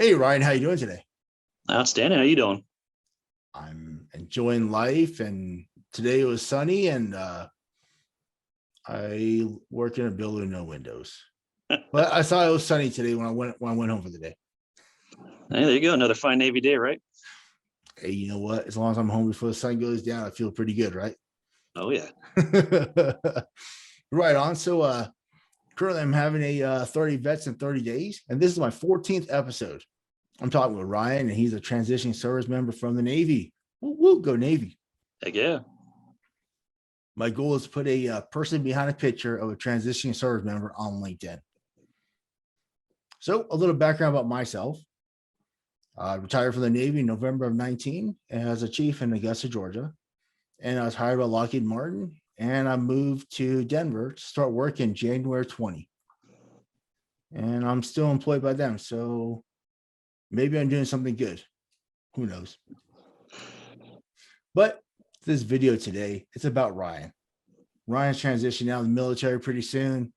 Hey Ryan, how you doing today? Outstanding. How you doing? I'm enjoying life, and today it was sunny, and I work in a building with no windows. But I saw it was sunny today when I went home for the day. Hey, there you go. Another fine Navy day, right? Hey, you know what? As long as I'm home before the sun goes down, I feel pretty good, right? Oh yeah. Right on. So currently I'm having a 30 vets in 30 days, and this is my 14th episode. I'm talking with Ryan, and he's a transitioning service member from the Navy. Woo, woo, go Navy. Heck yeah. My goal is to put a person behind a picture of a transitioning service member on LinkedIn. So a little background about myself. I retired from the Navy in November of 19 as a chief in Augusta, Georgia. And I was hired by Lockheed Martin, and I moved to Denver to start work in January 20. And I'm still employed by them. So maybe I'm doing something good. Who knows? But this video today, it's about Ryan. Ryan's transitioning out of the military pretty soon.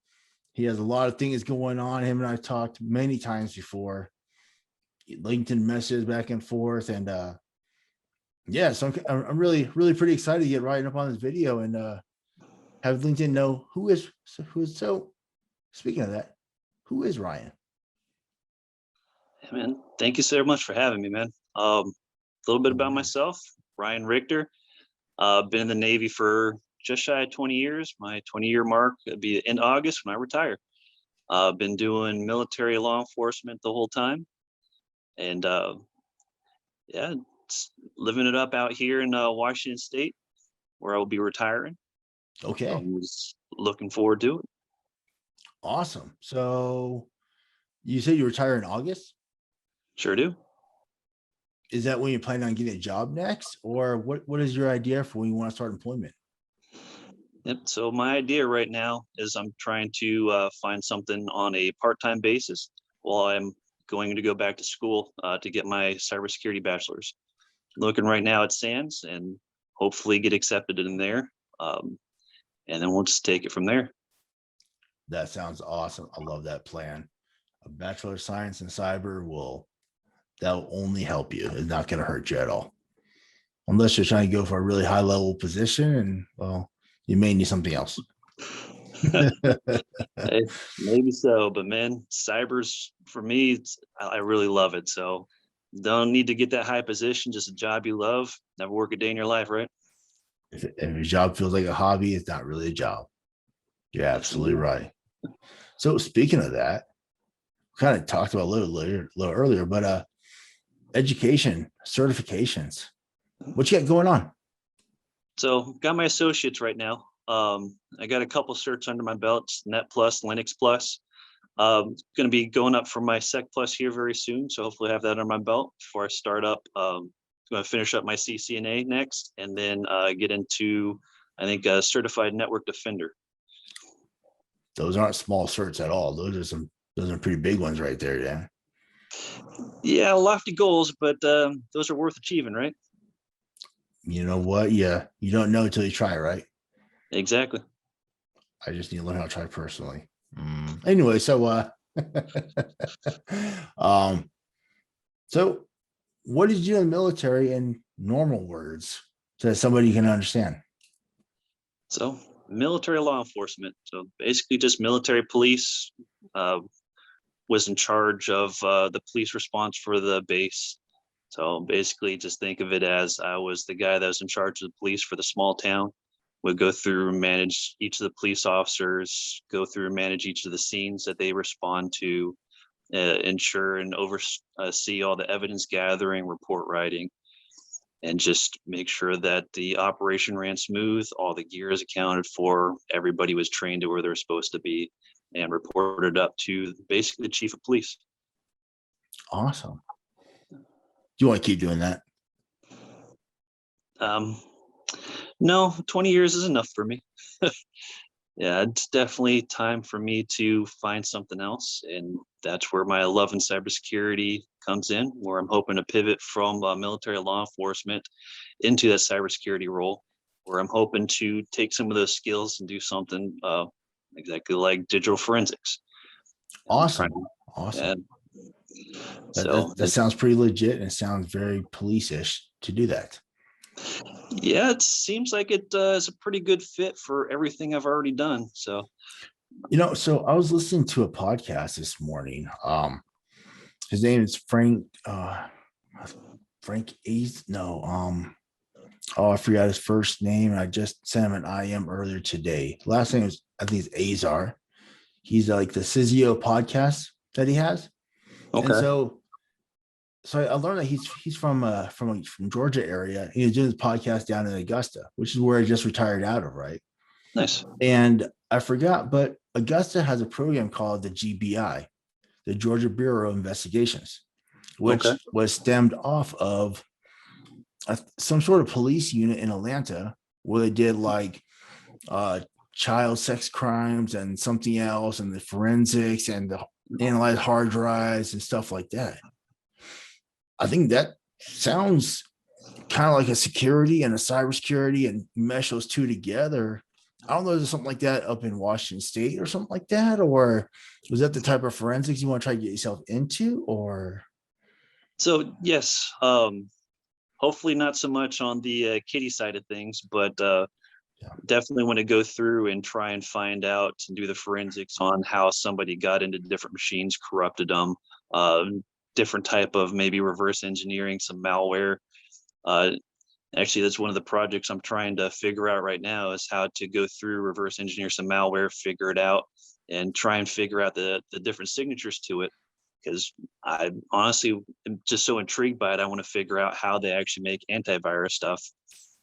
He has a lot of things going on. Him and I talked many times before. LinkedIn messages back and forth. And yeah, so I'm really pretty excited to get Ryan up on this video and have LinkedIn know who is. So speaking of that, who is Ryan? Hey, man, thank you so much for having me, man. A little bit about myself, Ryan Richter. Been in the Navy for just shy of 20 years. My 20-year mark will be in August when I retire. Been doing military law enforcement the whole time. And yeah, living it up out here in Washington State, where I will be retiring. Okay. So I'm just looking forward to it. Awesome. So you said you retire in August? Sure do. Is that when you plan on getting a job next? Or what is your idea for when you want to start employment? Yep. So my idea right now is I'm trying to find something on a part-time basis while I'm going to go back to school to get my cybersecurity bachelor's. Looking right now at SANS and hopefully get accepted in there. And then we'll just take it from there. That sounds awesome. I love that plan. A Bachelor of Science in Cyber that'll only help you. It's not going to hurt you at all. Unless you're trying to go for a really high level position, and well, you may need something else. Hey, maybe so, but man, cyber's for me, I really love it. So don't need to get that high position, just a job you love. Never work a day in your life, right? If your job feels like a hobby, it's not really a job. You're absolutely right. So speaking of that, we kind of talked about a little earlier, but education, certifications. What you got going on? So got my associates right now. I got a couple certs under my belt, Net Plus, Linux Plus. Going to be going up for my Sec Plus here very soon. So hopefully I have that under my belt before I start up. Going to finish up my CCNA next, and then get into, I think, a Certified Network Defender. Those aren't small certs at all. Those are pretty big ones right there, Dan. Yeah, lofty goals, but those are worth achieving, right? You know what? Yeah, you don't know until you try, right? Exactly. I just need to learn how to try personally. Anyway, so so what did you do in the military in normal words so that somebody can understand? So military law enforcement. So basically just military police, was in charge of the police response for the base. So basically just think of it as I was the guy that was in charge of the police for the small town. Would go through and manage each of the police officers, go through and manage each of the scenes that they respond to, ensure and oversee all the evidence gathering, report writing, and just make sure that the operation ran smooth, all the gear is accounted for, everybody was trained to where they're supposed to be, and reported up to basically the chief of police. Awesome. Do you want to keep doing that? No, 20 years is enough for me. Yeah, it's definitely time for me to find something else. And that's where my love in cybersecurity comes in, where I'm hoping to pivot from military law enforcement into that cybersecurity role, where I'm hoping to take some of those skills and do something exactly like digital forensics. Awesome. Awesome. So That sounds pretty legit, and it sounds very police-ish to do that. yeah, it seems like it is a pretty good fit for everything I've already done. So So I was listening to a podcast this morning. His name is Frank A's. No, oh, I forgot his first name. I just sent him an IM earlier today. Last name is, I think, it's Azar. He's like the CISO podcast that he has. okay, And so I learned that he's from Georgia area. He was doing his podcast down in Augusta, which is where he just retired out of, right? nice. And I forgot, but Augusta has a program called the GBI, the Georgia Bureau of Investigations, which Okay. was stemmed off of some sort of police unit in Atlanta where they did like child sex crimes and something else, and the forensics and the analyze hard drives and stuff like that. I think that sounds kind of like a security and a cybersecurity, and mesh those two together. I don't know if there's something like that up in Washington State or something like that, or was that the type of forensics you want to try to get yourself into? Or So yes, hopefully not so much on the kitty side of things, but definitely want to go through and try and find out and do the forensics on how somebody got into different machines, corrupted them, different type of maybe reverse engineering, some malware. Actually, that's one of the projects I'm trying to figure out right now, is how to go through, reverse engineer some malware, figure it out, and try and figure out the different signatures to it. Because I honestly am just so intrigued by it. I want to figure out how they actually make antivirus stuff.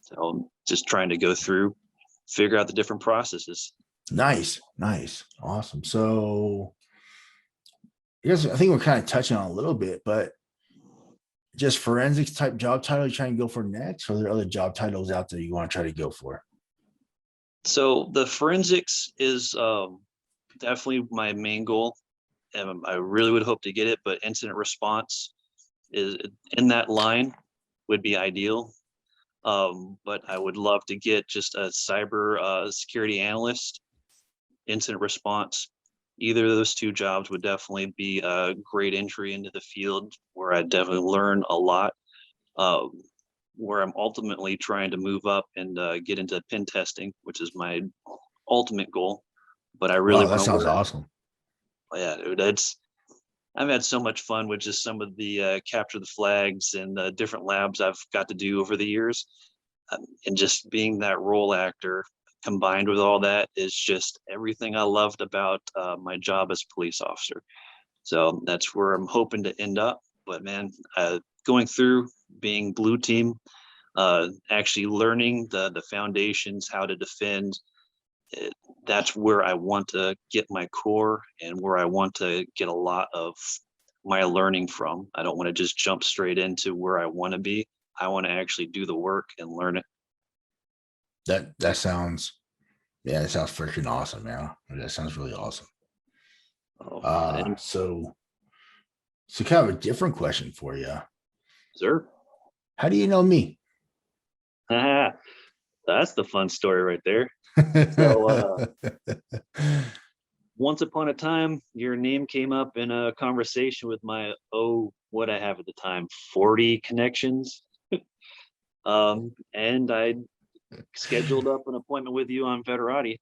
So I'm just trying to go through, figure out the different processes. nice, awesome. So I think we're kind of touching on a little bit, but just forensics type job title you're trying to go for next, or are there other job titles out there you want to try to go for? So the forensics is definitely my main goal. And I really would hope to get it, but incident response is in that line would be ideal. But I would love to get just a cyber security analyst, incident response. Either of those two jobs would definitely be a great entry into the field where I definitely learn a lot. Where I'm ultimately trying to move up and get into pen testing, which is my ultimate goal. But I really That want to sounds learn. awesome. Yeah, dude, I've had so much fun with just some of the capture the flags and the different labs I've got to do over the years. And just being that role actor combined with all that is just everything I loved about my job as a police officer. So that's where I'm hoping to end up. But man, going through being blue team, actually learning the foundations, how to defend, that's where I want to get my core and where I want to get a lot of my learning from. I don't want to just jump straight into where I want to be. I want to actually do the work and learn it. That sounds, yeah, that sounds freaking awesome, man. That sounds really awesome. So kind of a different question for you. Sir, How do you know me? that's the fun story right there. So once upon a time, your name came up in a conversation with my what I have at the time, 40 connections. And I scheduled up an appointment with you on Veterati.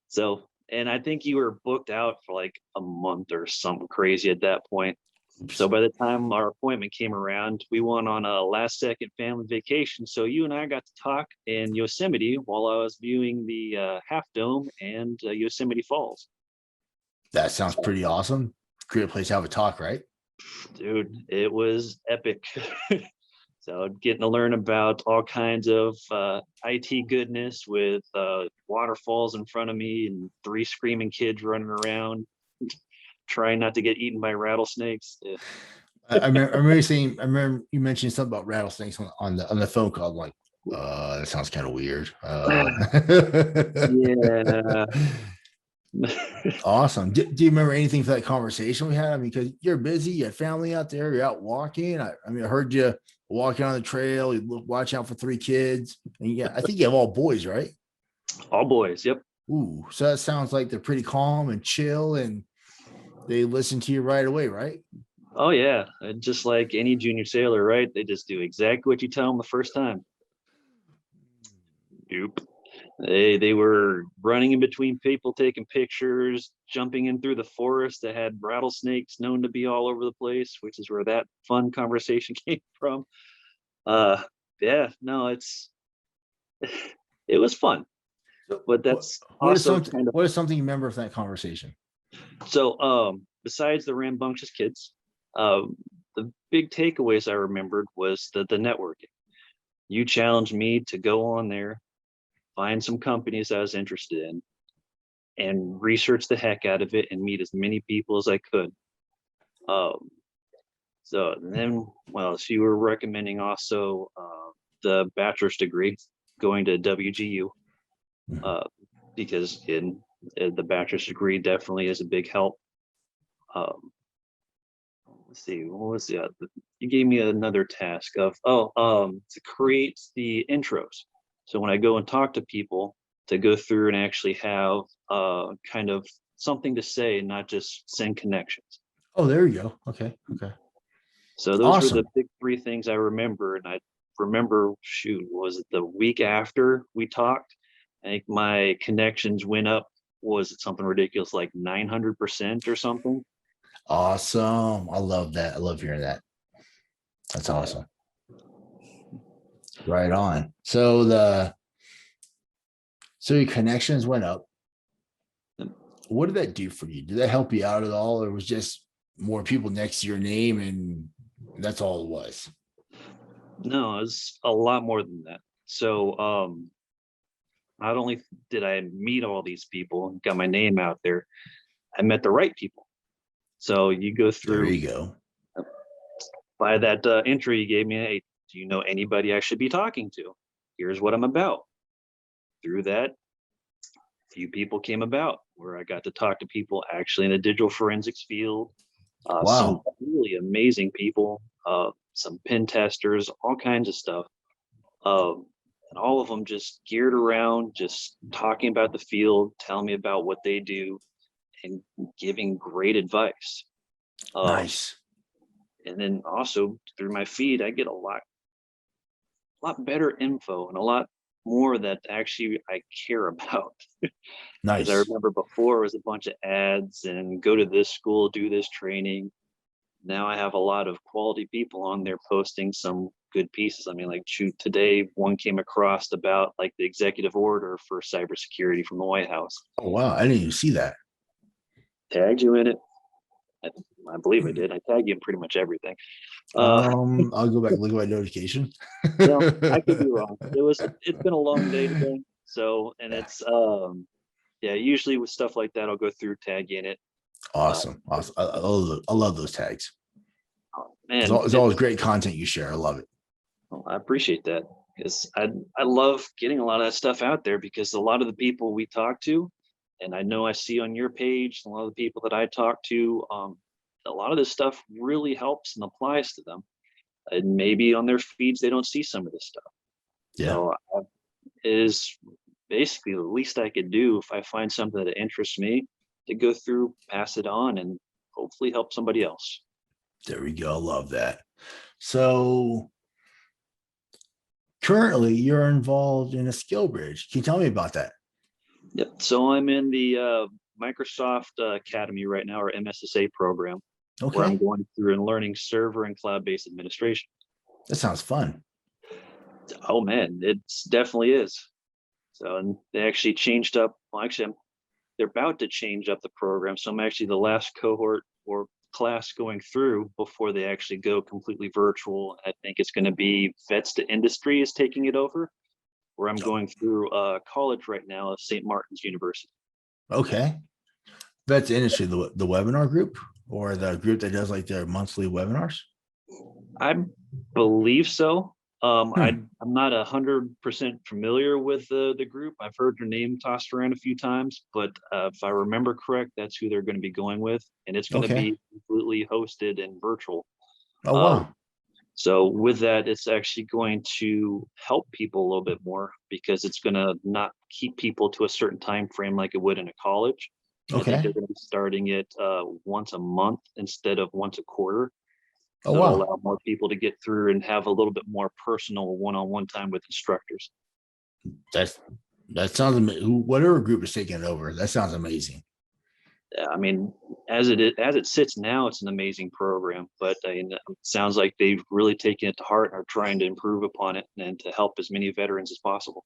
So, and I think you were booked out for like a month or something crazy at that point. So by the time our appointment came around, we went on a last second family vacation. So you and I got to talk in Yosemite while I was viewing the Half Dome and Yosemite Falls. That sounds pretty awesome. Great place to have a talk, right? Dude, it was epic. So getting to learn about all kinds of IT goodness with waterfalls in front of me and 3 screaming kids running around, trying not to get eaten by rattlesnakes. Yeah. I remember you mentioned something about rattlesnakes on the phone call. I'm like, that sounds kind of weird. Yeah. Awesome. Do you remember anything for that conversation we had? I mean, because you're busy, you had family out there, you're out walking. I heard you walking on the trail, you watch out for 3 kids. And I think you have all boys, right? All boys, yep. Ooh, so that sounds like they're pretty calm and chill. And They listen to you right away, right? Oh yeah, just like any junior sailor, right? They just do exactly what you tell them the first time. Nope. They were running in between people, taking pictures, jumping in through the forest that had rattlesnakes known to be all over the place, which is where that fun conversation came from. Uh, yeah, no, it was fun, So but that's also kind of what is something you remember from that conversation? so. Besides the rambunctious kids, the big takeaways I remembered was the networking. You challenged me to go on there, find some companies I was interested in, and research the heck out of it and meet as many people as I could. Um, so then, well, so you were recommending also the bachelor's degree, going to WGU, uh, because in the bachelor's degree definitely is a big help. Um, let's see, what was the you gave me another task of to create the intros. So when I go and talk to people, to go through and actually have kind of something to say, not just send connections. Oh, there you go. Okay. So those were the Awesome. big three things I remember. And I remember, shoot, was it the week after we talked? I think my connections went up, was it something ridiculous like 900% or something? Awesome. I love that. I love hearing that. That's Yeah. awesome. Right on. So your connections went up. What did that do for you? Did that help you out at all, or was just more people next to your name and that's all it was? No, it's a lot more than that. So not only did I meet all these people, got my name out there, I met the right people. So you go There through you go. by that intro you gave me, hey, do you know anybody I should be talking to? Here's what I'm about. Through that, few people came about where I got to talk to people actually in the digital forensics field, some Wow. really amazing people, some pen testers, all kinds of stuff. And all of them just geared around just talking about the field, telling me about what they do, and giving great advice. Um, Nice. and then also through my feed, I get a lot better info and a lot more that actually I care about. Because I Nice. remember before it was a bunch of ads and go to this school, do this training. Now I have a lot of quality people on there posting some good pieces. I mean, like shoot, today one came across about like the executive order for cybersecurity from the White House. Oh wow. I didn't even see that. Tagged you in it. I, I believe I did. I tag you in pretty much everything. Uh, I'll go back and look at my notification. well, I could be wrong. It's been a long day today. So, and Yeah. it's yeah, usually with stuff like that, I'll go through, tag in it. Uh, Awesome. I love those tags. man, It's always great content you share. I love it. well, I appreciate that because I love getting a lot of that stuff out there because a lot of the people we talk to, and I know I see on your page, a lot of the people that I talk to, a lot of this stuff really helps and applies to them. And maybe on their feeds they don't see some of this stuff. Yeah. So it is basically the least I could do if I find something that interests me to go through, pass it on, and hopefully help somebody else. There we go. I love that. So currently you're involved in a skill bridge. Can you tell me about that? Yep. So I'm in the Microsoft Academy right now, or MSSA program, where I'm Okay. going through and learning server and cloud-based administration. That sounds fun. Oh man, it definitely is. So, and they actually changed up. Well, actually, they're about to change up the program. So I'm actually the last cohort or class going through before they actually go completely virtual. I think it's going to be Vets to Industry is taking it over, where I'm going through college right now at St. Martin's University. Okay. That's industry, the webinar group or the group that does like their monthly webinars. I believe so. Hmm. I'm not 100% familiar with the group. I've heard their name tossed around a few times, but if I remember correct, that's who they're going to be going with, and it's going to Okay. be completely hosted and virtual. Oh Uh, wow. so with that, it's actually going to help people a little bit more because it's going to not keep people to a certain time frame like it would in a college. I think Okay. they're going to be starting it once a month instead of once a quarter. Oh, So it'll wow. allow more people to get through and have a little bit more personal one-on-one time with instructors. That sounds amazing. Whatever group is taking it over, that sounds amazing. I mean, as it sits now, it's an amazing program, but it sounds like they've really taken it to heart and are trying to improve upon it and to help as many veterans as possible.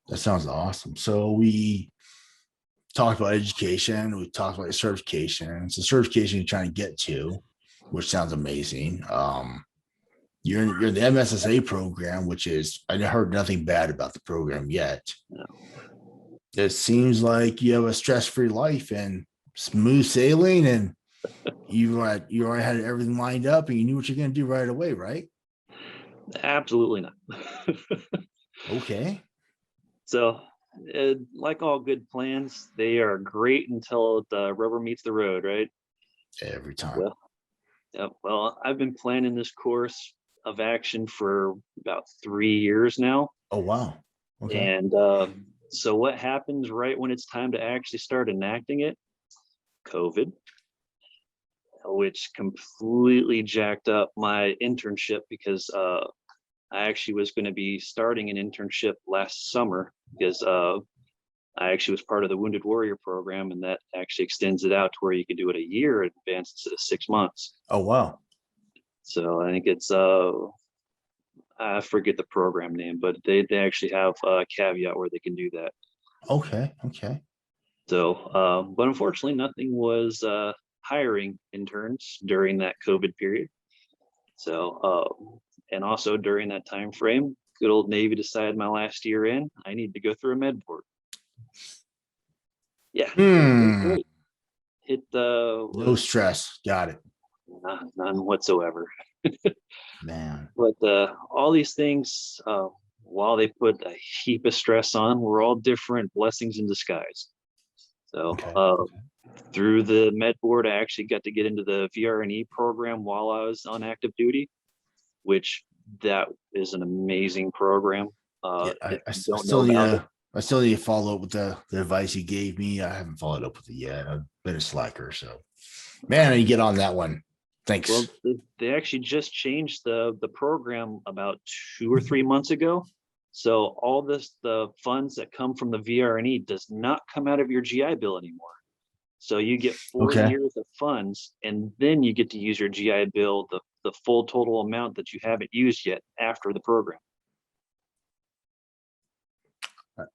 That sounds awesome. So we talked about education. We talked about your certification. It's a certification you're trying to get to, which sounds amazing. You're in the MSSA program, which is, I heard nothing bad about the program yet. No. It seems like you have a stress-free life and smooth sailing, and you already had everything lined up and you knew what you're going to do right away, right? Absolutely not. Okay. So, like all good plans, they are great until the rubber meets the road, right? Every time. Well, yeah, well, I've been planning this course of action for about 3 years now. Oh, wow. Okay. And so what happens right when it's time to actually start enacting it? COVID, which completely jacked up my internship because I actually was going to be starting an internship last summer because I actually was part of the Wounded Warrior program, and that actually extends it out to where you can do it a year in advance instead of 6 months. Oh, wow. So I think it's I forget the program name, but they actually have a caveat where they can do that. Okay. So, but unfortunately, nothing was hiring interns during that COVID period. So, and also during that time frame, good old Navy decided my last year in, I need to go through a med board. Yeah, great. Hit the No stress. Got it. none whatsoever. Man. But all these things, while they put a heap of stress on, were all different blessings in disguise. So Okay. through the med board, I actually got to get into the VRNE program while I was on active duty, which that is an amazing program. Yeah, If I you don't still know need about it, I still need to follow up with the advice you gave me. I haven't followed up with it yet. I've been a slacker, so man, I need to get on that one. Thanks. well, they actually just changed the program about 2 or 3 months ago. So all the funds that come from the VRNE does not come out of your GI Bill anymore. So you get 4 Okay. years of funds, and then you get to use your GI Bill, the full total amount that you haven't used yet after the program.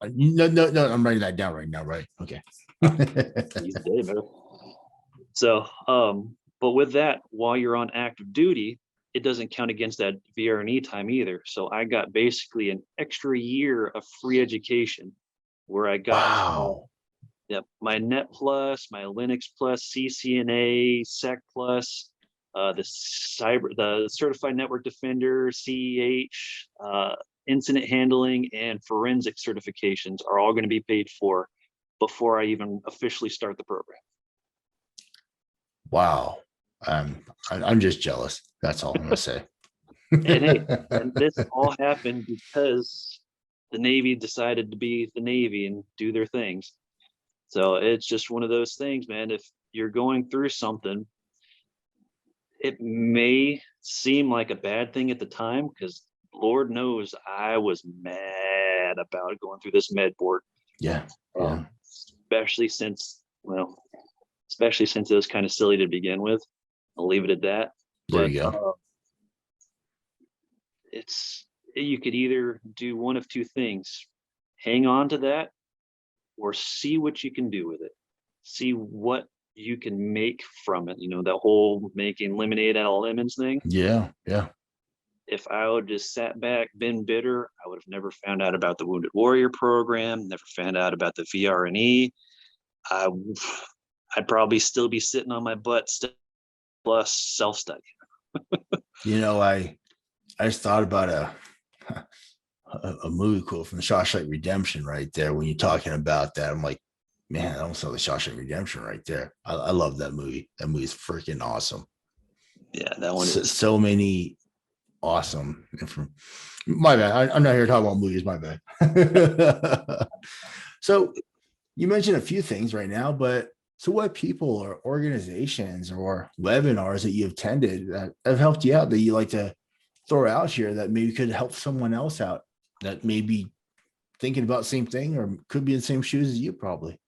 No, I'm writing that down right now, right? Okay. Easy day, man. So, but with that, while you're on active duty, it doesn't count against that VRNE time either. So I got basically an extra year of free education where I got Wow. my Net Plus, my Linux Plus, CCNA, Sec Plus, the Certified Network Defender, CEH, incident handling, and forensic certifications are all going to be paid for before I even officially start the program. Wow. I'm just jealous. That's all I'm gonna say. And hey, and this all happened because the Navy decided to be the Navy and do their things. So it's just one of those things, man. If you're going through something, it may seem like a bad thing at the time, because Lord knows I was mad about going through this med board. Yeah. Especially since it was kind of silly to begin with. I'll leave it at that. There you go. You could either do one of two things: hang on to that, or see what you can do with it. See what you can make from it. That whole making lemonade out of lemons thing. Yeah. If I would just sat back, been bitter, I would have never found out about the Wounded Warrior program, never found out about the VRNE. I'd probably still be sitting on my butt plus self-study. I just thought about a movie quote from the Shawshank Redemption right there. When you're talking about that, I'm like, man, I almost saw the Shawshank Redemption right there. I love that movie. That movie is freaking awesome. Yeah, that one is so many awesome. My bad. I'm not here to talk about movies. My bad. So you mentioned a few things right now, but So what people or organizations or webinars that you attended that have helped you out that you like to throw out here that maybe could help someone else out that may be thinking about the same thing or could be in the same shoes as you probably?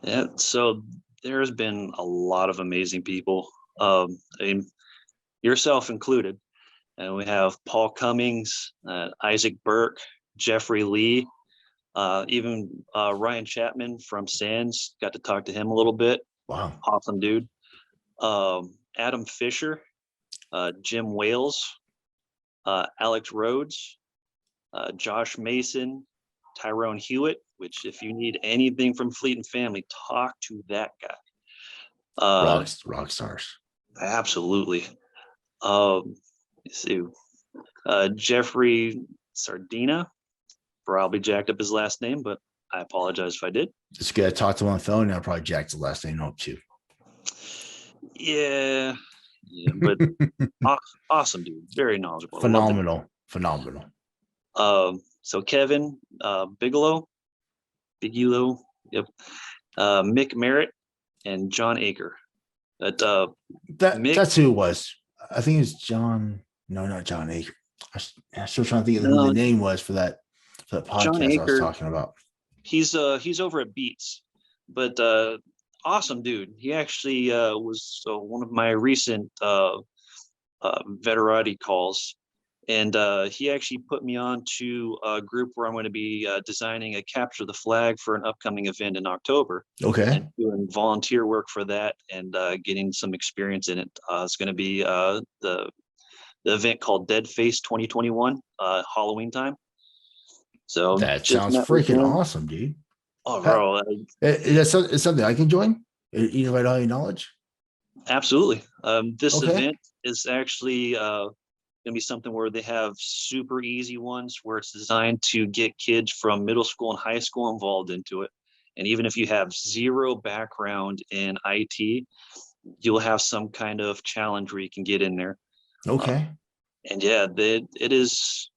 Yeah, so there's been a lot of amazing people, I mean, yourself included. And we have Paul Cummings, Isaac Burke, Jeffrey Lee, even Ryan Chapman from SANS. Got to talk to him a little bit. Wow. Awesome dude. Adam Fisher, Jim Wailes, Alex Rhodes, Josh Mason, Tyrone Hewitt, which if you need anything from Fleet and Family, talk to that guy. Rock stars. Absolutely. Let's see. Jeffrey Serdenia, probably jacked up his last name, but I apologize if I did. Just gotta talk to him on the phone. I'll probably jack the last name up too. Yeah, but awesome dude, very knowledgeable. Phenomenal. So Kevin, Bigelow, yep. Mick Merritt and John Aker. That's who it was. I think it's John. No, not John Aker. I'm still trying to think of who the name was for that podcast John Aker, I was talking about. He's over at Beats, but awesome dude. He actually was one of my recent Veterati calls, and he actually put me on to a group where I'm going to be designing a capture the flag for an upcoming event in October. Okay. And doing volunteer work for that and getting some experience in it. It's going to be the event called Dead Face 2021, Halloween time. So that sounds freaking awesome, dude. Oh, bro. It's something I can join? You invite all your knowledge? Absolutely. This event is actually going to be something where they have super easy ones where it's designed to get kids from middle school and high school involved into it. And even if you have zero background in IT, you'll have some kind of challenge where you can get in there. Okay. And yeah, it is.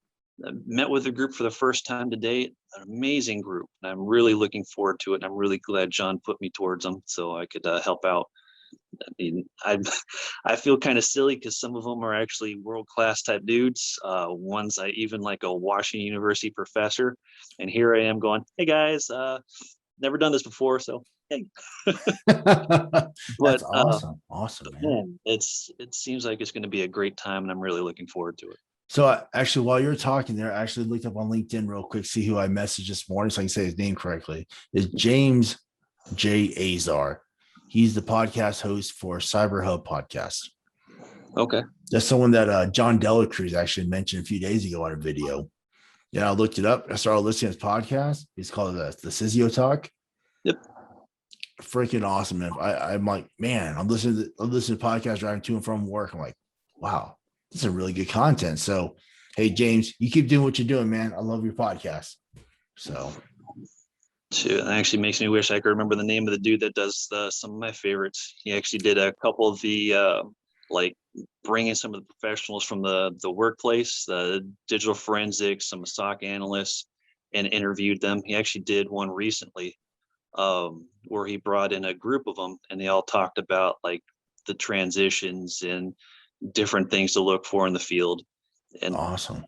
I met with the group for the first time today. An amazing group, and I'm really looking forward to it. And I'm really glad John put me towards them so I could help out. I mean, I feel kind of silly because some of them are actually world-class type dudes. One's even like a Washington University professor, and here I am going, "Hey guys, never done this before, so hey." That's awesome, man. It seems like it's going to be a great time, and I'm really looking forward to it. So actually, while you're talking there, I actually looked up on LinkedIn real quick, see who I messaged this morning so I can say his name correctly. Is James J. Azar. He's the podcast host for Cyber Hub podcast. Okay. That's someone that John Delacruz actually mentioned a few days ago on a video. Yeah, I looked it up. I started listening to his podcast. He's called the CISO Talk. Yep. Freaking awesome. And I'm like, man, I'm listening to podcasts driving to and from work. I'm like, wow, this is really good content. So, hey, James, you keep doing what you're doing, man. I love your podcast. So, it actually makes me wish I could remember the name of the dude that does some of my favorites. He actually did a couple of the like bringing some of the professionals from the workplace, the digital forensics, some SOC analysts, and interviewed them. He actually did one recently where he brought in a group of them, and they all talked about like the transitions and different things to look for in the field. And awesome.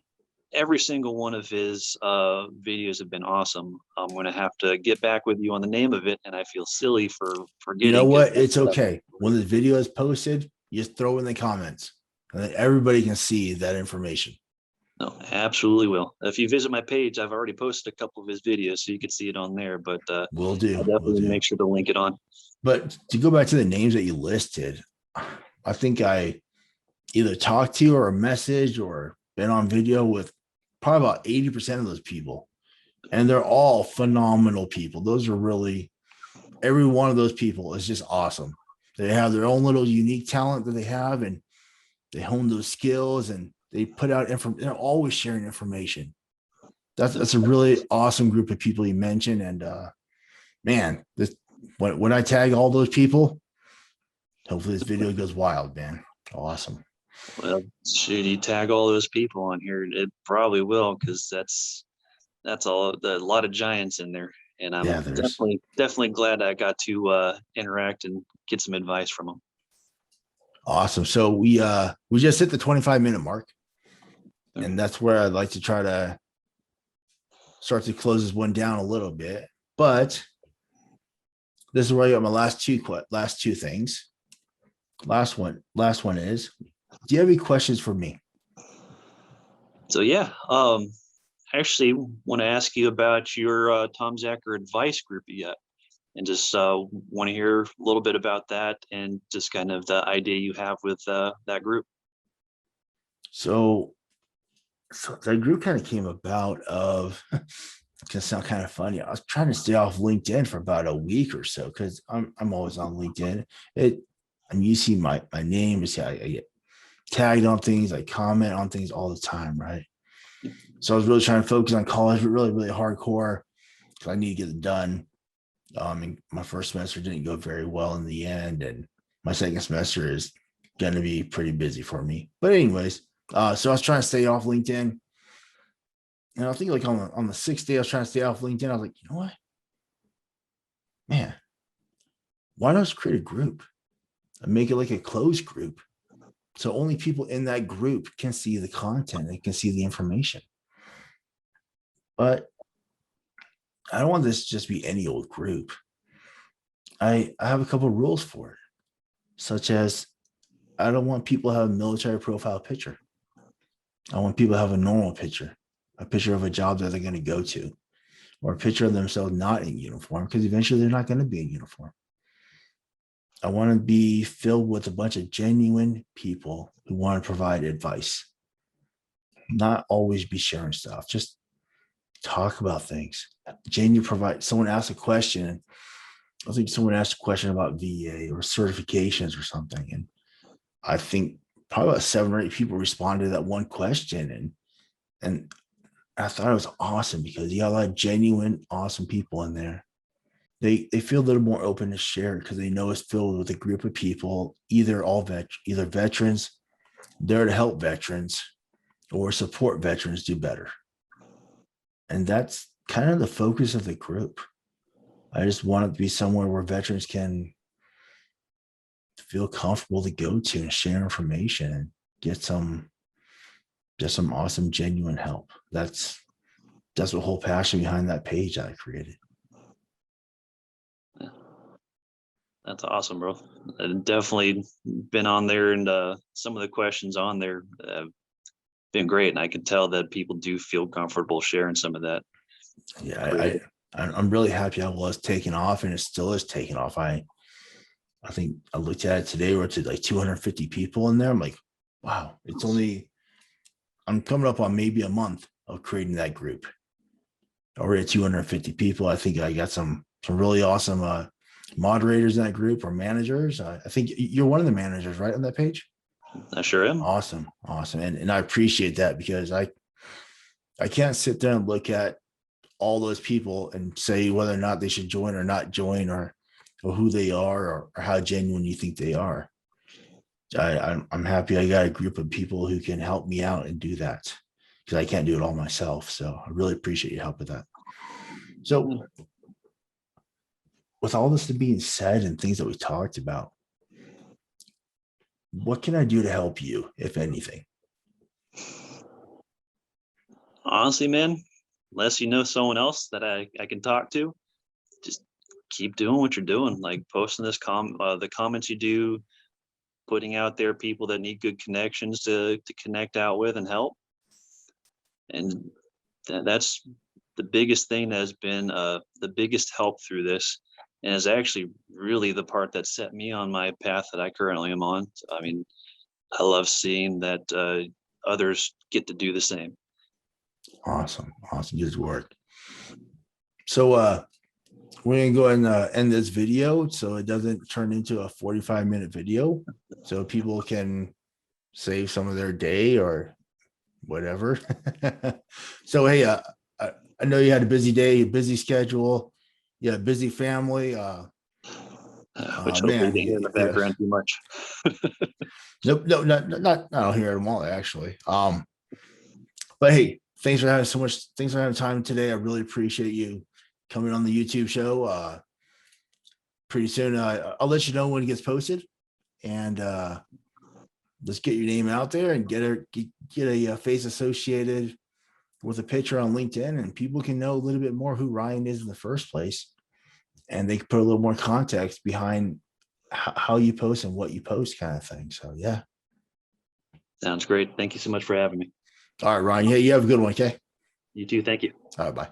Every single one of his videos have been awesome. I'm going to have to get back with you on the name of it, and I feel silly for forgetting. You know what? It's okay. When the video is posted, you just throw in the comments, and then everybody can see that information. No, absolutely will. If you visit my page, I've already posted a couple of his videos, so you can see it on there. But we'll do. I'll definitely make sure to link it on. But to go back to the names that you listed, I think I either talked to you or a message or been on video with probably about 80% of those people. And they're all phenomenal people. Those are really, every one of those people is just awesome. They have their own little unique talent that they have, and they hone those skills, and they put out information. They're always sharing information. That's a really awesome group of people you mentioned. And man, when I tag all those people, hopefully this video goes wild, man. Awesome. Well, should you tag all those people on here? It probably will, because that's a lot of giants in there. And I'm Yeah, there's definitely glad I got to interact and get some advice from him. awesome. So we just hit the 25-minute mark, and that's where I'd like to try to start to close this one down a little bit. But this is where I got my last two things. Last one is, do you have any questions for me? So yeah, I actually want to ask you about your tomzacher advice group yet, and just want to hear a little bit about that and just kind of the idea you have with that group. So that group kind of came about of it's gonna sound kind of funny. I was trying to stay off LinkedIn for about a week or so because I'm always on LinkedIn. You see my name, you see I get tagged on things, I comment on things all the time, right? So I was really trying to focus on college, but really hardcore because I need to get it done. And my first semester didn't go very well in the end, and my second semester is going to be pretty busy for me. But anyways, so I was trying to stay off LinkedIn, and I think like on the sixth day I was trying to stay off LinkedIn. I was like, you know what, man, why not just create a group and make it like a closed group, so only people in that group can see the content, they can see the information. But I don't want this to just be any old group. I have a couple of rules for it, such as I don't want people to have a military profile picture. I want people to have a normal picture, a picture of a job that they're going to go to, or a picture of themselves not in uniform, because eventually they're not going to be in uniform. I want to be filled with a bunch of genuine people who want to provide advice, not always be sharing stuff, just talk about things. Genuine provide. Someone asked a question. I think someone asked a question about VA or certifications or something, and I think probably about 7 or 8 people responded to that one question, and I thought it was awesome because you got a lot of genuine, awesome people in there. They feel a little more open to share because they know it's filled with a group of people, either veterans, there to help veterans, or support veterans do better. And that's kind of the focus of the group. I just want it to be somewhere where veterans can feel comfortable to go to and share information and get some awesome, genuine help. That's the whole passion behind that page that I created. That's awesome, bro. I've definitely been on there, and some of the questions on there have been great, and I can tell that people do feel comfortable sharing some of that. Yeah, I'm really happy I was taking off, and it still is taking off. I think I looked at it today, we're to like 250 people in there. I'm like, wow, I'm coming up on maybe a month of creating that group. Already at 250 people. I think I got some really awesome moderators in that group, or managers. I think you're one of the managers, right, on that page? I sure am. Awesome. And I appreciate that because I can't sit there and look at all those people and say whether or not they should join or not join, or who they are, or how genuine you think they are. I'm happy I got a group of people who can help me out and do that, because I can't do it all myself. So I really appreciate your help with that. So with all this being said and things that we talked about, what can I do to help you, if anything? Honestly, man, unless you know someone else that I can talk to, just keep doing what you're doing, like posting the comments you do, putting out there people that need good connections to connect out with and help. And that's the biggest thing that has been the biggest help through this, and is actually really the part that set me on my path that I currently am on. I mean, I love seeing that others get to do the same. Awesome. Good work. So we're gonna go ahead and end this video so it doesn't turn into a 45-minute video, so people can save some of their day or whatever. So hey, I know you had a busy day, a busy schedule, you had a busy family. Which hopefully Man, they hear in the background too much. Nope, no, not I don't hear them all actually. But hey, thanks for having time today. I really appreciate you coming on the YouTube show. Pretty soon, I'll let you know when it gets posted, and let's get your name out there and get a face associated with a picture on LinkedIn, and people can know a little bit more who Ryan is in the first place, and they can put a little more context behind how you post and what you post, kind of thing. So yeah. Sounds great. Thank you so much for having me. All right, Ryan. Yeah, you have a good one. Okay. You too. Thank you. All right. Bye.